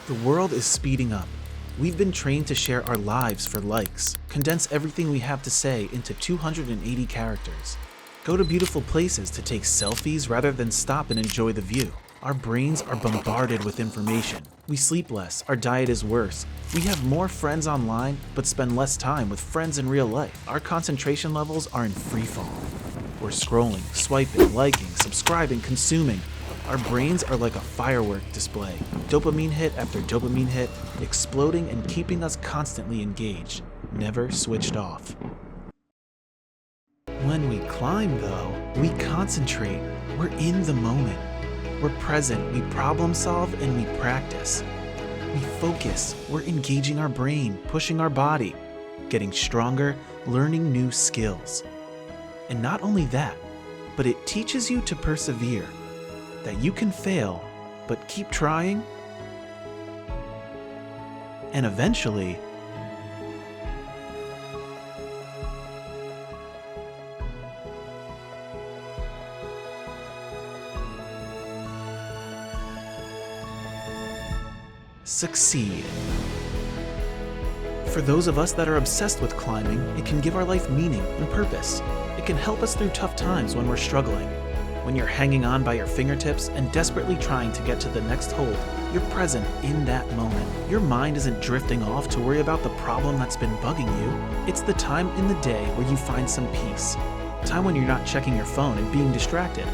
The world is speeding up. We've been trained to share our lives for likes, condense everything we have to say into 280 characters. Go to beautiful places to take selfies rather than stop and enjoy the view. Our brains are bombarded with information. We sleep less, our diet is worse. We have more friends online, but spend less time with friends in real life. Our concentration levels are in freefall. We're scrolling, swiping, liking, subscribing, consuming. Our brains are like a firework display, dopamine hit after dopamine hit, exploding and keeping us constantly engaged, never switched off. When we climb, though, we concentrate. We're in the moment. We're present, we problem solve, and we practice. We focus, we're engaging our brain, pushing our body, getting stronger, learning new skills. And not only that, but it teaches you to persevere. That you can fail, but keep trying, and eventually, succeed. For those of us that are obsessed with climbing, it can give our life meaning and purpose. It can help us through tough times when we're struggling. When you're hanging on by your fingertips and desperately trying to get to the next hold, you're present in that moment. Your mind isn't drifting off to worry about the problem that's been bugging you. It's the time in the day where you find some peace. Time when you're not checking your phone and being distracted.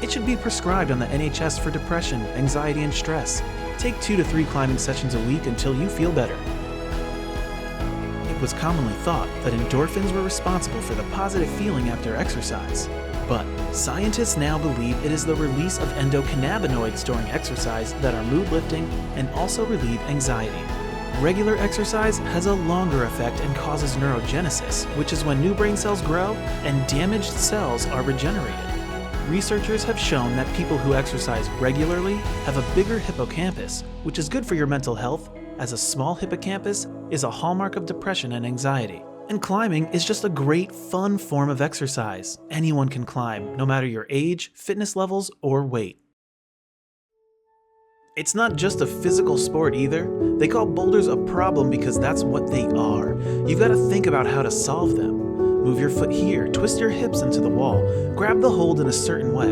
It should be prescribed on the NHS for depression, anxiety, and stress. Take 2 to 3 climbing sessions a week until you feel better. It was commonly thought that endorphins were responsible for the positive feeling after exercise. But scientists now believe it is the release of endocannabinoids during exercise that are mood-lifting and also relieve anxiety. Regular exercise has a longer effect and causes neurogenesis, which is when new brain cells grow and damaged cells are regenerated. Researchers have shown that people who exercise regularly have a bigger hippocampus, which is good for your mental health, as a small hippocampus is a hallmark of depression and anxiety. And climbing is just a great, fun form of exercise. Anyone can climb, no matter your age, fitness levels, or weight. It's not just a physical sport either. They call boulders a problem because that's what they are. You've got to think about how to solve them. Move your foot here, twist your hips into the wall, grab the hold in a certain way.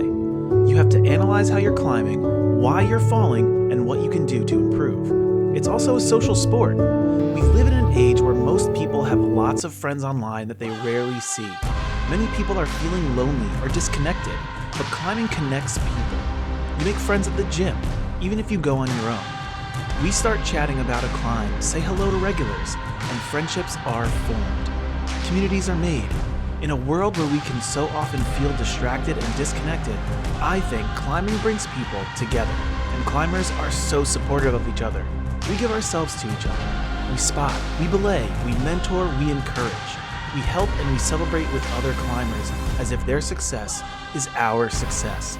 You have to analyze how you're climbing, why you're falling, and what you can do to improve. It's also a social sport. We live in an age where most people have lots of friends online that they rarely see. Many people are feeling lonely or disconnected, but climbing connects people. You make friends at the gym, even if you go on your own. We start chatting about a climb, say hello to regulars, and friendships are formed. Communities are made. In a world where we can so often feel distracted and disconnected, I think climbing brings people together, and climbers are so supportive of each other. We give ourselves to each other. We spot, we belay, we mentor, we encourage. We help and we celebrate with other climbers as if their success is our success.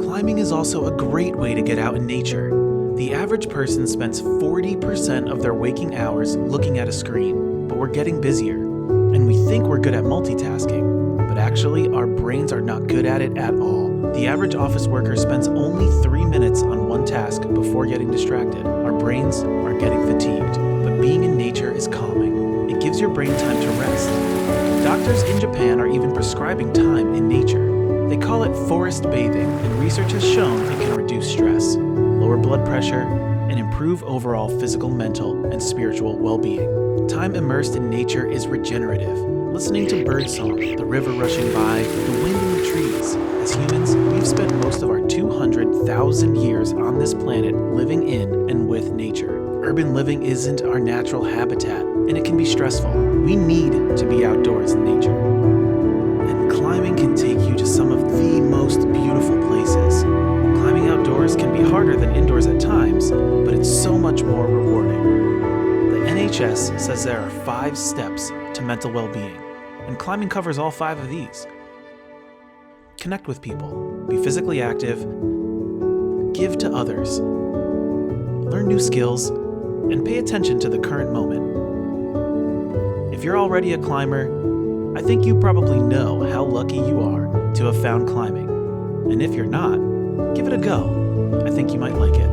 Climbing is also a great way to get out in nature. The average person spends 40% of their waking hours looking at a screen, but we're getting busier. And we think we're good at multitasking, but actually our brains are not good at it at all. The average office worker spends only 3 minutes on one task before getting distracted. Our brains are getting fatigued, but being in nature is calming. It gives your brain time to rest. Doctors in Japan are even prescribing time in nature. They call it forest bathing, and research has shown it can reduce stress, lower blood pressure, and improve overall physical, mental, and spiritual well-being. Time immersed in nature is regenerative. Listening to birdsong, the river rushing by, the wind in the trees. As humans, we've spent most of our 200,000 years on this planet living in and with nature. Urban living isn't our natural habitat, and it can be stressful. We need to be outdoors in nature. And climbing can take you to some of the most beautiful places. Climbing outdoors can be harder than indoors at times, but it's so much more rewarding. The NHS says there are 5 steps to mental well-being, and climbing covers all 5 of these. Connect with people, be physically active, give to others, learn new skills, and pay attention to the current moment. If you're already a climber, I think you probably know how lucky you are to have found climbing. And if you're not, give it a go. I think you might like it.